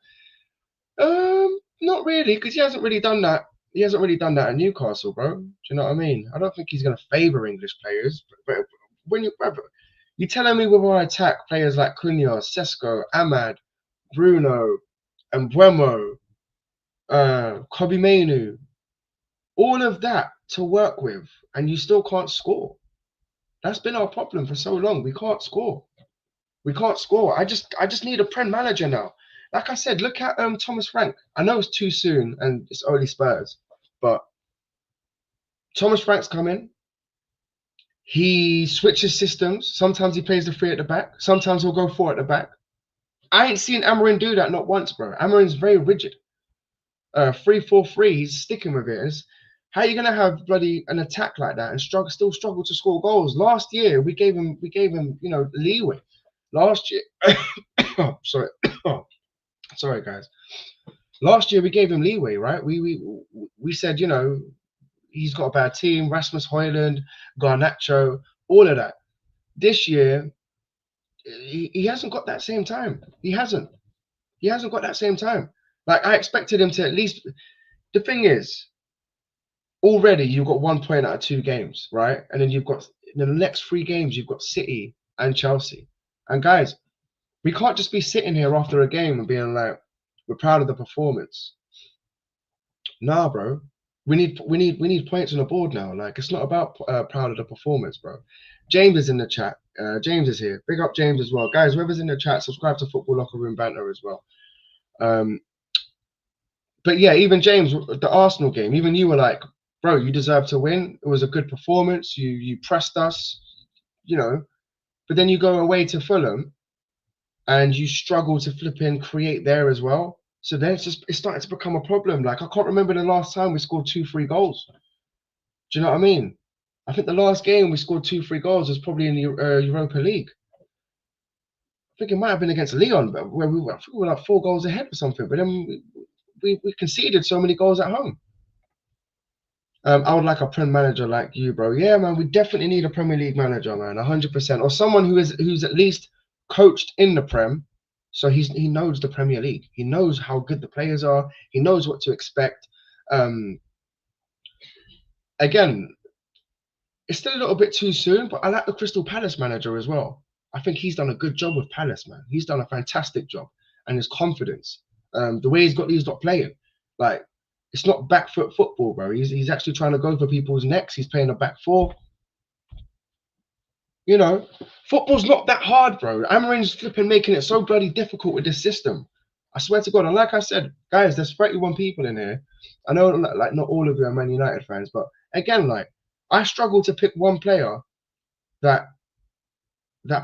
Not really, because he hasn't really done that. He hasn't really done that at Newcastle, bro. Do you know what I mean? I don't think he's going to favour English players. But when you're telling me with our attack players like Cunha, Sesko, Ahmad, Bruno, and Mbeumo, Kobe Mainoo, all of that to work with, and you still can't score. That's been our problem for so long. We can't score. We can't score. I just need a Prem manager now. Like I said, look at Thomas Frank. I know it's too soon and it's early Spurs, but Thomas Frank's coming. He switches systems. Sometimes he plays the 3 at the back. Sometimes he'll go 4 at the back. I ain't seen Amarin do that not once, bro. Amarin's very rigid. 3-4-3. He's sticking with it. How are you gonna have bloody an attack like that and still struggle to score goals? Last year we gave him leeway. Last year, oh, sorry. Sorry, guys. Last year we gave him leeway, right? We said, he's got a bad team. Rasmus Højlund, Garnacho, all of that. This year, he hasn't got that same time. He hasn't got that same time. Like I expected him to at least. The thing is, already you've got 1 point out of 2 games, right? And then you've got in the next 3 games you've got City and Chelsea. And guys, we can't just be sitting here after a game and being like, we're proud of the performance. Nah, bro. We need points on the board now. Like it's not about proud of the performance, bro. James is in the chat. James is here. Big up James as well, guys. Whoever's in the chat, subscribe to Football Locker Room Banter as well. But yeah, even James, the Arsenal game, even you were like, bro, you deserve to win. It was a good performance. You pressed us, But then you go away to Fulham, and you struggle to flip in, create there as well. So then it's starting to become a problem. Like I can't remember the last time we scored 2-3 goals. Do you know what I mean? I think the last game we scored 2-3 goals was probably in the Europa League. I think it might have been against Lyon, but where we were like 4 goals ahead or something. But then we conceded so many goals at home. I would like a Prem manager like you, bro. Yeah, man, we definitely need a Premier League manager, man, 100%, or someone who's at least coached in the Prem, so he knows the Premier League. He knows how good the players are. He knows what to expect. Again, it's still a little bit too soon, but I like the Crystal Palace manager as well. I think he's done a good job with Palace, man. He's done a fantastic job, and his confidence, the way he's not playing, like it's not back foot football, bro. He's actually trying to go for people's necks. He's playing a back 4. Football's not that hard, bro. Amarin's flipping making it so bloody difficult with this system. I swear to God. And like I said, guys, there's 31 people in here. I know, like, not all of you are Man United fans, but again, like, I struggle to pick one player that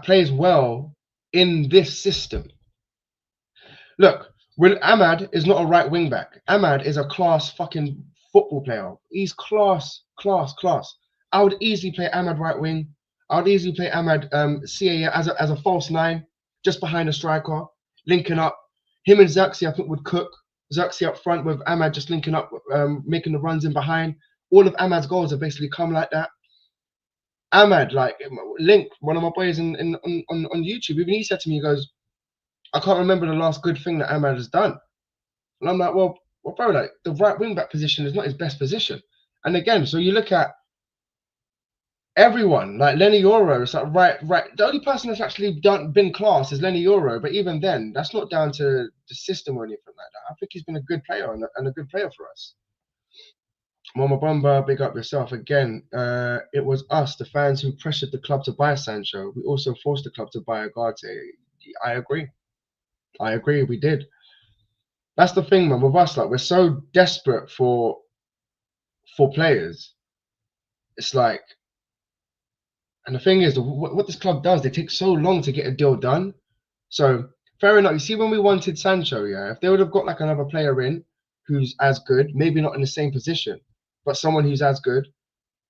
plays well in this system. Look, Ahmad is not a right wing back. Ahmad is a class fucking football player. He's class. I would easily play Ahmad right wing. I would easily play Ahmad CA as a false 9, just behind a striker, linking up. Him and Xerxes, I think, would cook. Xerxes up front with Ahmad just linking up, making the runs in behind. All of Ahmad's goals have basically come like that. Ahmad, like, Link, one of my boys on YouTube, even he said to me, he goes, I can't remember the last good thing that Ahmad has done. And I'm like, well, bro, like, the right wing back position is not his best position. And again, so you look at Everyone, like Lenny Euro, it's like right. The only person that's actually been class is Lenny Euro, but even then, that's not down to the system or anything like that. I think he's been a good player and a good player for us. Mama Bamba, big up yourself again. It was us, the fans, who pressured the club to buy Sancho. We also forced the club to buy Agate. I agree. I agree. We did. That's the thing, man. With us, like we're so desperate for players. It's like, and the thing is, what this club does, they take so long to get a deal done. So fair enough. You see, when we wanted Sancho, yeah, if they would have got like another player in who's as good, maybe not in the same position, but someone who's as good,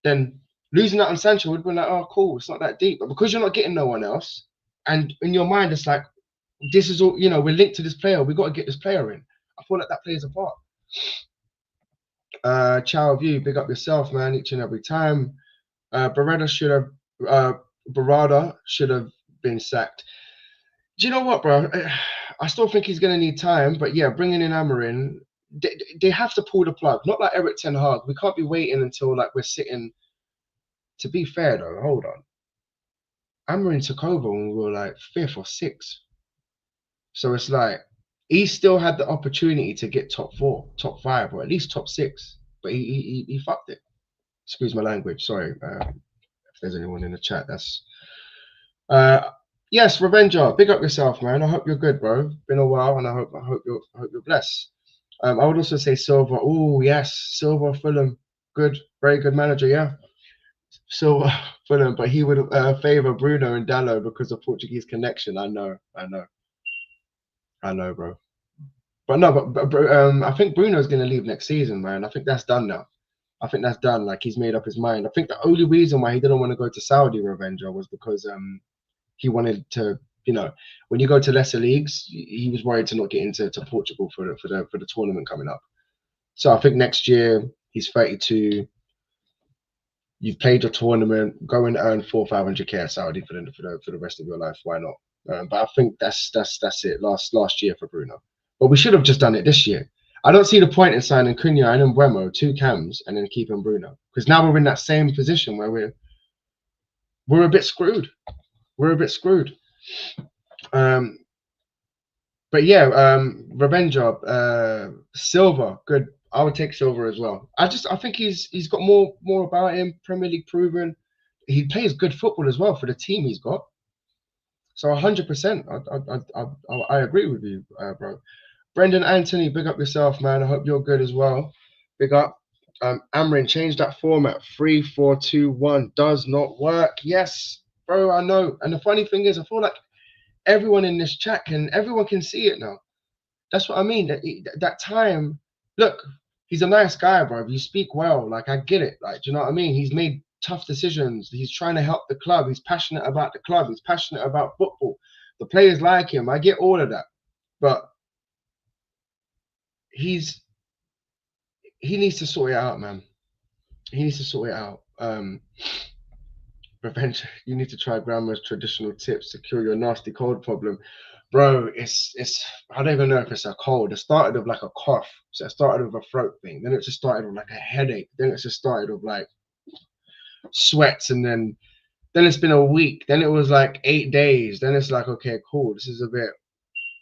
then losing out on Sancho would have been like, oh, cool, it's not that deep. But because you're not getting no one else, and in your mind, it's like, this is all, we're linked to this player. We got to get this player in. I feel like that plays a part. Chow View, big up yourself, man, each and every time. Barada should have been sacked. Do you know what, bro? I still think he's going to need time, but yeah, bringing in Amarin, they have to pull the plug. Not like Eric Ten Hag. We can't be waiting until like we're sitting. To be fair, though, hold on. Amarin took over when we were like fifth or sixth, so it's like he still had the opportunity to get top four, top five, or at least top six, but he fucked it. Excuse my language. Sorry, if there's anyone in the chat. That's yes, Revenger. Big up yourself, man. I hope you're good, bro. Been a while, and I hope you're blessed. I would also say Silva. Oh yes, Silva, Fulham, good, very good manager. Yeah, Silva, Fulham, but he would favor Bruno and Dallo because of Portuguese connection. I know, bro. But no, I think Bruno's gonna leave next season, man. I think that's done now. I think that's done. Like he's made up his mind. I think the only reason why he didn't want to go to Saudi, Revenger, was because he wanted to, when you go to lesser leagues, he was worried to not get into Portugal for the tournament coming up. So I think next year he's 32. You've played your tournament, go and earn 400-500K at Saudi for the rest of your life. Why not? But I think that's it. Last year for Bruno. But we should have just done it this year. I don't see the point in signing Cunha and Mbeumo, two cams, and then keeping Bruno, because now we're in that same position where we're a bit screwed. We're a bit screwed. But yeah, Revenger, Silva, good. I would take Silva as well. I think he's got more about him. Premier League proven. He plays good football as well for the team he's got. So 100%, I agree with you, bro. Brendan Anthony, big up yourself, man. I hope you're good as well. Big up. Amrin, change that format. 3-4-2-1 does not work. Yes, bro, I know. And the funny thing is, I feel like everyone in this chat everyone can see it now. That's what I mean. That time, look, he's a nice guy, bro. You speak well. Like, I get it. Like, do you know what I mean? He's made tough decisions. He's trying to help the club. He's passionate about the club. He's passionate about football. The players like him. I get all of that. But he needs to sort it out, man. He needs to sort it out. Revenge, you need to try grandma's traditional tips to cure your nasty cold problem. Bro, it's I don't even know if it's a cold. It started with like a cough. So it started with a throat thing. Then it just started with like a headache. Then it just started with like sweats, and then it's been a week. Then it was like 8 days. Then it's like, okay, cool. This is a bit,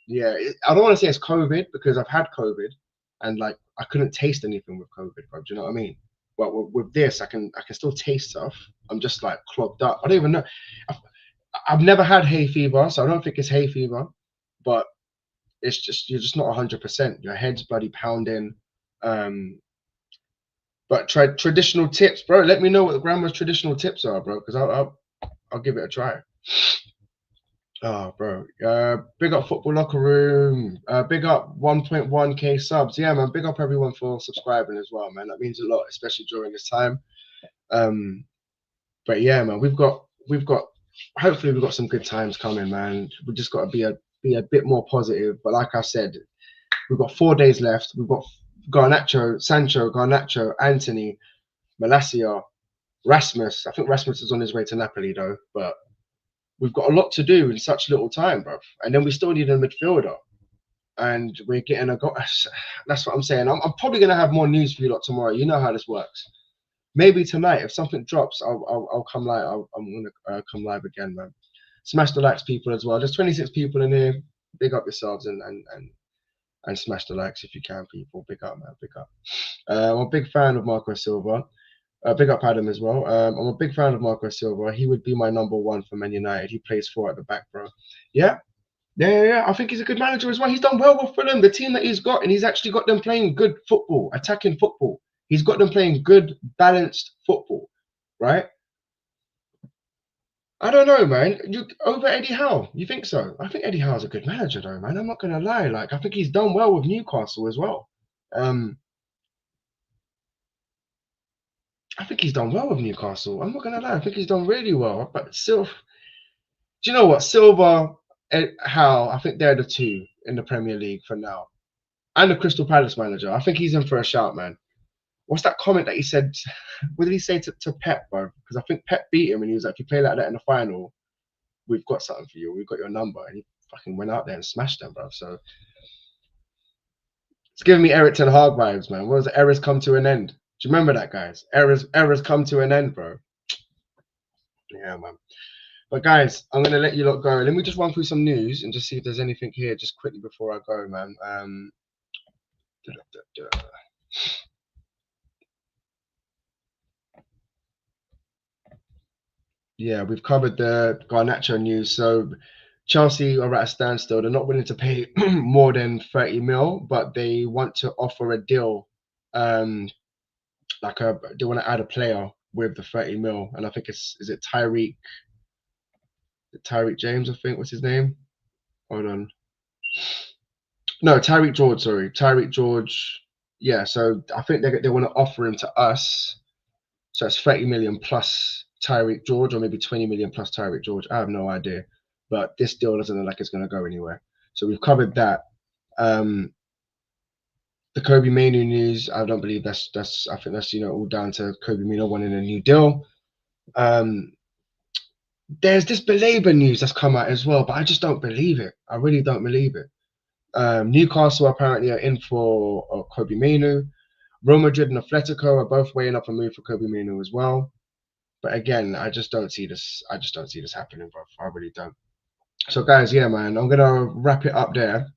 yeah. I don't want to say it's COVID because I've had COVID and like I couldn't taste anything with COVID, bro. Do you know what I mean? But with this, I can still taste stuff. I'm just like clogged up. I don't even know. I've never had hay fever, so I don't think it's hay fever. But it's just you're just not 100%. Your head's bloody pounding. But traditional tips, bro. Let me know what the grandma's traditional tips are, bro, because I'll give it a try. Oh, bro. Big up Football Locker Room. Big up 1.1K subs. Yeah, man. Big up everyone for subscribing as well, man. That means a lot, especially during this time. But yeah, man, we've got hopefully we've got some good times coming, man. We just got to be a bit more positive. But like I said, we've got 4 days left. We've got Sancho, Garnacho, Anthony, Malacia, Rasmus. I think Rasmus is on his way to Napoli though, but we've got a lot to do in such little time, bro. And then we still need a midfielder. And we're getting that's what I'm saying. I'm probably going to have more news for you lot tomorrow. You know how this works. Maybe tonight, if something drops, I'll come live. I'm gonna come live again, man. Smash the likes, people, as well. There's 26 people in here. Big up yourselves and smash the likes if you can, people. Big up, man. Big up. I'm a big fan of Marco Silva. Big up Adam as well. I'm a big fan of Marco Silva. He would be my number one for Man United. He plays four at the back, bro. Yeah, yeah. I think he's a good manager as well. He's done well with Fulham, the team that he's got, and he's actually got them playing good football, attacking football. He's got them playing good, balanced football, right? I don't know, man. You over Eddie Howe? You think so? I think Eddie Howe's a good manager, though, man. I'm not gonna lie. Like, I think he's done well with Newcastle as well. I think he's done well with Newcastle. I'm not gonna lie. I think he's done really well. But Silva, do you know what? Silva and Howe, I think they're the two in the Premier League for now. And the Crystal Palace manager. I think he's in for a shout, man. What's that comment that he said? What did he say to Pep, bro? Because I think Pep beat him and he was like, if you play like that in the final, we've got something for you. We've got your number. And he fucking went out there and smashed them, bro. So it's giving me Eric Ten Hag vibes, man. What was it? Errors come to an end. Do you remember that, guys? Errors come to an end, bro. Yeah, man. But guys, I'm gonna let you lot go. Let me just run through some news and just see if there's anything here just quickly before I go, man. Yeah, we've covered the Garnacho news. So Chelsea are at a standstill. They're not willing to pay more than 30 mil, but they want to offer a deal. They want to add a player with the 30 mil, and I think is it Tyreek James, I think. What's his name? Hold on. No, Tyreek George, sorry. Tyreek George. Yeah, so I think they want to offer him to us. So it's 30 million plus Tyreek George, or maybe 20 million plus Tyreek George. I have no idea. But this deal doesn't look like it's going to go anywhere. So we've covered that. The Kobe Mainoo news, I don't believe that's I think that's all down to Kobe Mainoo wanting a new deal. There's this Belabor news that's come out as well, but I just don't believe it. I really don't believe it. Newcastle apparently are in for Kobe Mainoo. Real Madrid and Atletico are both weighing up a move for Kobe Mainoo as well. But again, I just don't see this. I just don't see this happening, bro. I really don't. So guys, yeah, man, I'm gonna wrap it up there.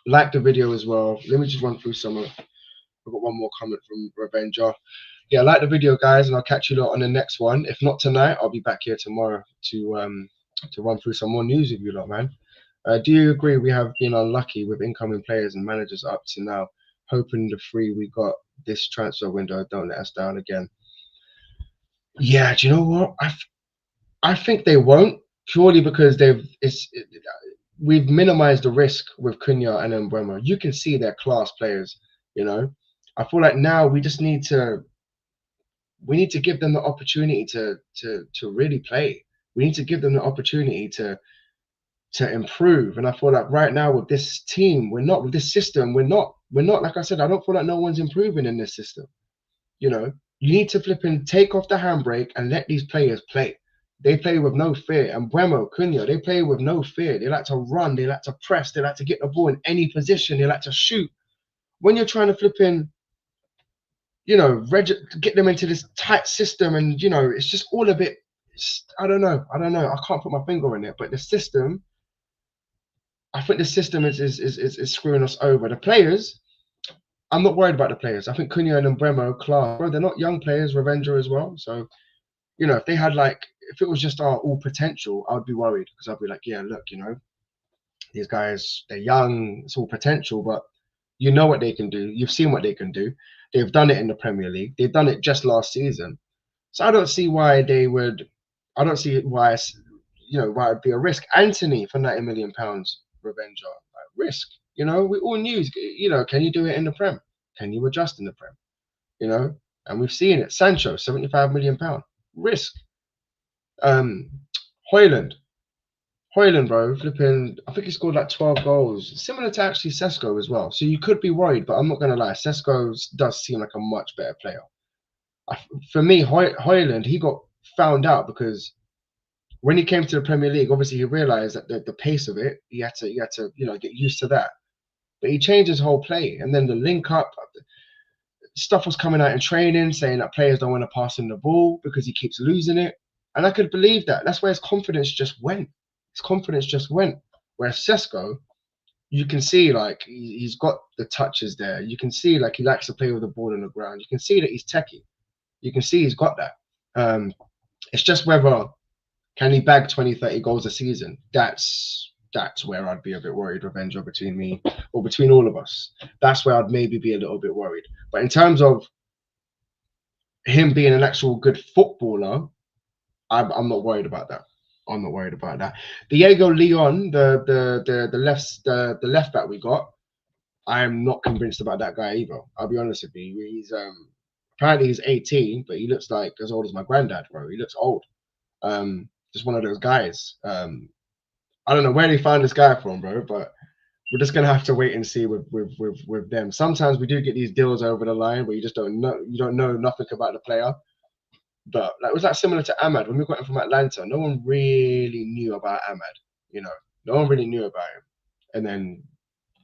Like the video as well. Let me just run through some of. I've got one more comment from Revenger. Yeah, like the video, guys, and I'll catch you lot on the next one. If not tonight, I'll be back here tomorrow to run through some more news with you lot, man. Do you agree we have been unlucky with incoming players and managers up to now? Hoping the three we got this transfer window don't let us down again. Yeah, do you know what? I think they won't, purely because we've minimized the risk with Cunha and Mbeumo. You can see they're class players, I feel like now we just need to give them the opportunity to really play. We need to give them the opportunity to improve. And I feel like right now with this team, with this system, we're not, like I said, I don't feel like no one's improving in this system. You need to flip and take off the handbrake and let these players play. They play with no fear. And Mbeumo, Cunha, they play with no fear. They like to run, they like to press, they like to get the ball in any position, they like to shoot. When you're trying to flip in, get them into this tight system, and it's just all a bit. I don't know. I can't put my finger on it, but the system. I think the system is screwing us over. The players, I'm not worried about the players. I think Cunha and Mbeumo, class, bro, they're not young players. Revenger as well. So, if they had if it was just our all potential, I'd be worried, because I'd be like, yeah, look, these guys, they're young, it's all potential, but you know what they can do. You've seen what they can do. They've done it in the Premier League. They've done it just last season. So I don't see why they would. I don't see why why it'd be a risk. Anthony for £90 million, Revenger, risk. We all knew. Can you do it in the Prem? Can you adjust in the Prem? And we've seen it. Sancho, £75 million, risk. Hoyland, bro, flipping. I think he scored like 12 goals, similar to actually Sesko as well. So you could be worried, but I'm not gonna lie. Sesko does seem like a much better player. For me, Hoyland, he got found out because when he came to the Premier League, obviously he realized that the pace of it, he had to get used to that. But he changed his whole play, and then the link up. stuff was coming out in training saying that players don't want to pass him the ball because he keeps losing it. And I could believe that. That's where his confidence just went. His confidence just went. Whereas Sesko, you can see like he's got the touches there. You can see like he likes to play with the ball on the ground. You can see that he's techie. You can see he's got that. It's just whether can he bag 20, 30 goals a season. That's where I'd be a bit worried, Revenger, between me or between all of us. That's where I'd maybe be a little bit worried. But in terms of him being an actual good footballer, I'm not worried about that. I'm not worried about that. Diego Leon, the left back we got, I am not convinced about that guy either. I'll be honest with you. He's apparently he's 18, but he looks like as old as my granddad, bro. He looks old. Just one of those guys. I don't know where they found this guy from, bro, but we're just gonna have to wait and see with them. Sometimes we do get these deals over the line where you just don't know nothing about the player. But like, it was like similar to Ahmad when we got him from Atlanta. No one really knew about Ahmad, you know. No one really knew about him, and then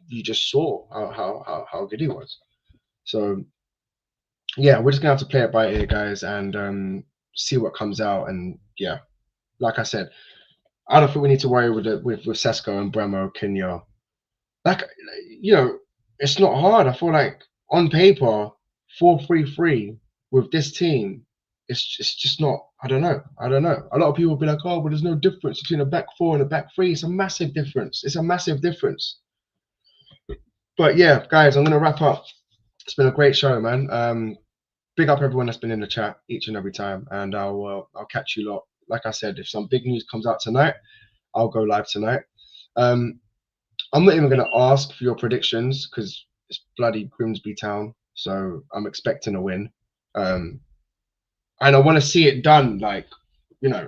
you just saw how good he was. So yeah, we're just gonna have to play it by ear, guys, and see what comes out. And yeah, like I said, I don't think we need to worry with Sesko and Bremo, Kenya. Like, you know, it's not hard. I feel like on paper, 4-3-3 with this team, it's just not. I don't know. A lot of people will be like, oh, but there's no difference between a back four and a back three. It's a massive difference. It's a massive difference. But yeah, guys, I'm gonna wrap up. It's been a great show, man. Big up everyone that's been in the chat each and every time, and I'll catch you lot. Like I said, if some big news comes out tonight, I'll go live tonight. I'm not even going to ask for your predictions because it's bloody Grimsby Town, so I'm expecting a win. And I want to see it done, like, you know,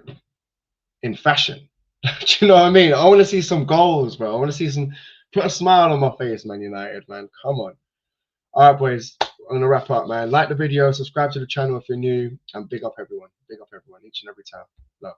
in fashion. Do you know what I mean? I want to see some goals, bro. I want to see put a smile on my face, Man United, man. Come on. All right, boys. I'm going to wrap up, man. Like the video, subscribe to the channel if you're new, and big up everyone. Big up everyone each and every time. Love.